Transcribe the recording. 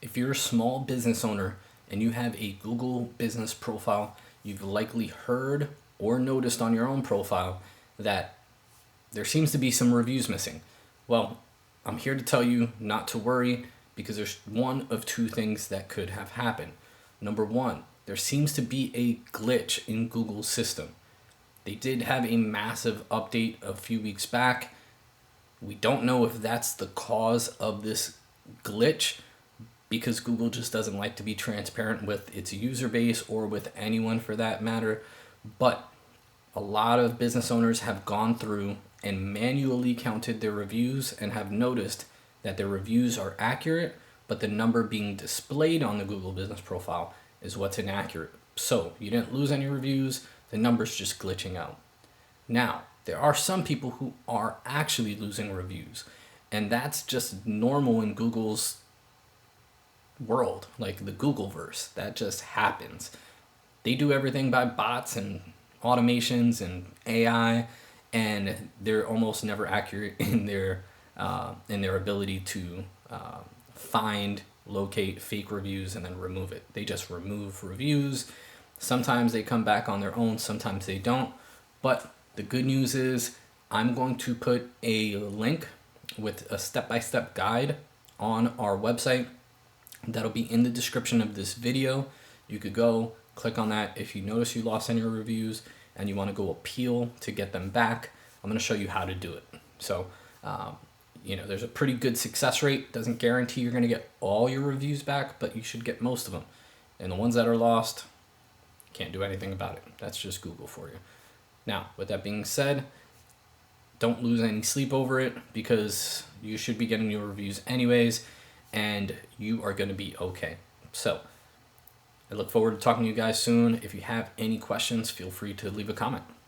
If you're a small business owner and you have a Google business profile, you've likely heard or noticed on your own profile that there seems to be some reviews missing. Well, I'm here to tell you not to worry because there's one of two things that could have happened. Number one, there seems to be a glitch in Google's system. They did have a massive update a few weeks back. We don't know if that's the cause of this glitch because Google just doesn't like to be transparent with its user base or with anyone for that matter. But a lot of business owners have gone through and manually counted their reviews and have noticed that their reviews are accurate, but the number being displayed on the Google business profile is what's inaccurate. So you didn't lose any reviews, the number's just glitching out. Now, there are some people who are actually losing reviews, and that's just normal in Google's world, like the Googleverse. That just happens. They do everything by bots and automations and AI, and they're almost never accurate in their ability to find, locate fake reviews and then remove it. They just remove reviews. Sometimes they come back on their own, sometimes they don't. But the good news is I'm going to put a link with a step-by-step guide on our website that'll be in the description of this video. You could go click on that if you notice you lost any reviews and you want to go appeal to get them back. I'm going to show you how to do it. So, there's a pretty good success rate. Doesn't guarantee you're going to get all your reviews back, but you should get most of them. And the ones that are lost, can't do anything about it. That's just Google for you. Now, with that being said, don't lose any sleep over it because you should be getting your reviews anyways, and you are going to be okay. So, I look forward to talking to you guys soon. If you have any questions, feel free to leave a comment.